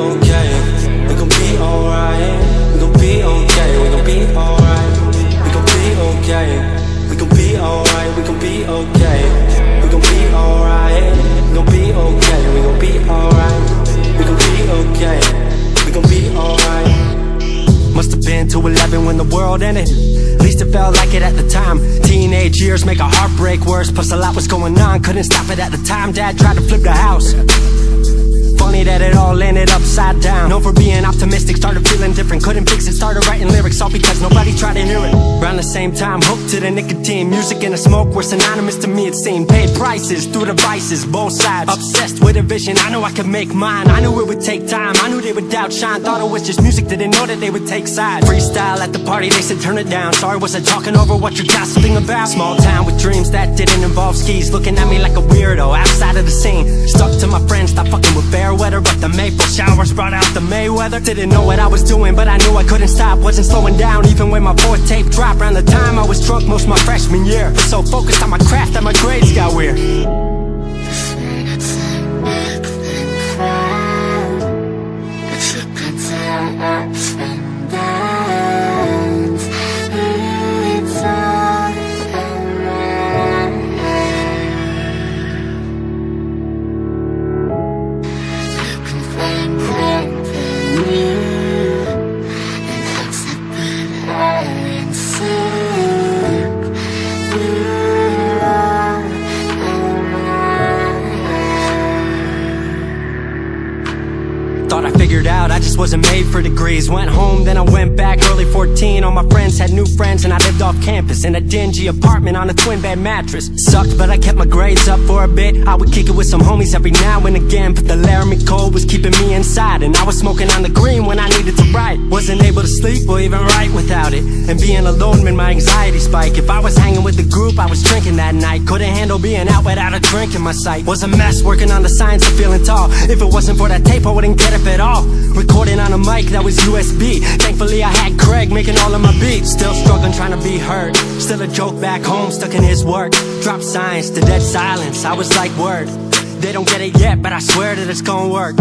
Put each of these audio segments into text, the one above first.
okay. We gon' be alright. We gon' be okay. We gon' be alright. We gon' be okay. We gon' be alright. We gon' be okay. We gon' be alright. We gon' be okay. We gon' be alright. We gon' be okay. We gon' be alright. Must have been 2:11 when the world ended. At least it felt like it at the time. Teenage years make a heartbreak worse. Plus a lot was going on, couldn't stop it at the time. Dad tried to flip the house. Funny that it all ended upside down. Known for being optimistic, started feeling different. Couldn't fix it, started writing lyrics, all because nobody tried to hear it. Around the same time, hooked to the nicotine. Music and the smoke were synonymous to me, it seemed. Paid prices through devices, both sides. Obsessed with a vision, I knew I could make mine. I knew it would take time, I knew they would outshine. Thought it was just music, didn't know that they would take sides. Freestyle at the party, they said turn it down. Sorry, was I talking over what you're gossiping about? Small town with dreams that didn't involve skis. Looking at me like a weirdo, outside of the scene. Stuck to my friends, stopped fucking with fair weather. But the maple showers brought out the Mayweather. Didn't know what I was doing, but I knew I couldn't stop. Wasn't slowing down, even when my fourth tape dropped. Around the time I was drunk most my freshman year. Was so focused on my craft that my grades got weird. Thought I figured out, I just wasn't made for degrees. Went home, then I went back, early 14. All my friends had new friends and I lived off campus in a dingy apartment on a twin bed mattress. Sucked, but I kept my grades up for a bit. I would kick it with some homies every now and again, but the Ljrm cold was keeping me inside. And I was smoking on the green when I needed to write. Wasn't able to sleep or even write without it. And being alone made my anxiety spike. If I was hanging with the group, I was drinking that night. Couldn't handle being out without a drink in my sight. Was a mess working on the science of feeling tall. If it wasn't for that tape, I wouldn't get up at all. Recording on a mic that was USB. Thankfully I had Craig making all of my beats. Still struggling trying to be heard. Still a joke back home, stuck in his work. Dropped science to dead silence, I was like word. They don't get it yet, but I swear that it's gonna work.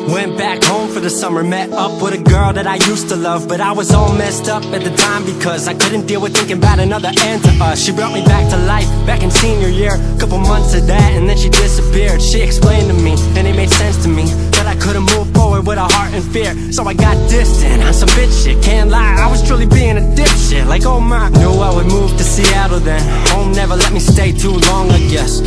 Went back home for the summer, met up with a girl that I used to love. But I was all messed up at the time because I couldn't deal with thinking about another end to us. She brought me back to life, back in senior year. Couple months of that and then she disappeared. She explained to me, and it made sense to me, that I couldn't move forward with a heart in fear. So I got distant on some bitch shit, can't lie, I was truly being a dipshit. Like oh my, knew I would move to Seattle then. Home never let me stay too long, I guess.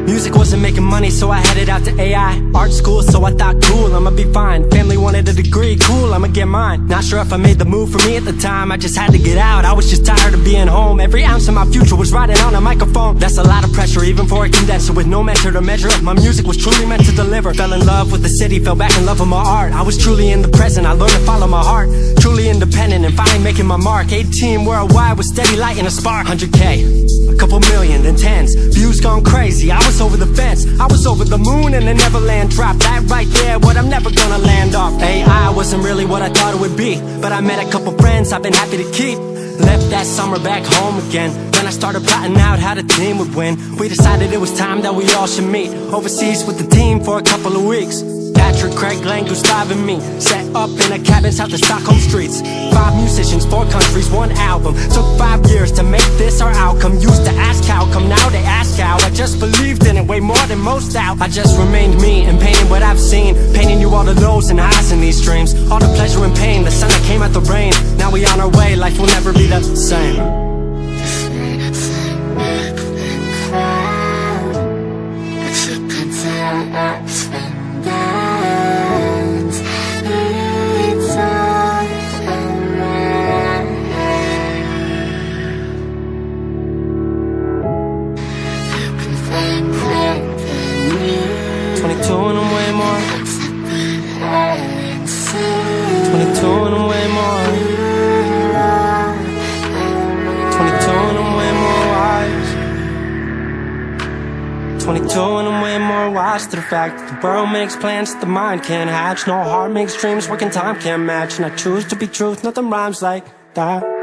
Music wasn't making money, so I headed out to AI art school, so I thought cool, I'ma be fine. Family wanted a degree, cool, I'ma get mine. Not sure if I made the move for me at the time, I just had to get out. I was just tired of being home. Every ounce of my future was riding on a microphone. That's a lot of pressure, even for a condenser with no mentor to measure up. My music was truly meant to deliver. Fell in love with the city, fell back in love with my art. I was truly in the present, I learned to follow my heart. Truly independent and finally making my mark. 18 worldwide with steady light and a spark. 100K, a couple million, then tens. Views gone crazy, I was over the fence. I was over the moon and the Neverland dropped. That right there, what I'm never gonna land off. AI wasn't really what I thought it would be, but I met a couple friends I've been happy to keep. Left that summer back home again. Then I started plotting out how the team would win. We decided it was time that we all should meet overseas with the team for a couple of weeks. Patrick, Craig, Glenn, Gustav and me set up in a cabin south of Stockholm streets. 5 musicians, 4 countries, 1 album. Took 5 years to make this our outcome. Used to ask how come, now they ask how. I just believed in it way more than most out. I just remained me and painted what I've seen, painting you all the lows and highs in these dreams. All the pleasure and pain, the sun that came out the rain. Now we on our way, life will never be the same. 22 and I'm way more wise to the fact that the world makes plans that the mind can't hatch. No heart makes dreams, working time can't match. And I choose to be truth, nothing rhymes like that.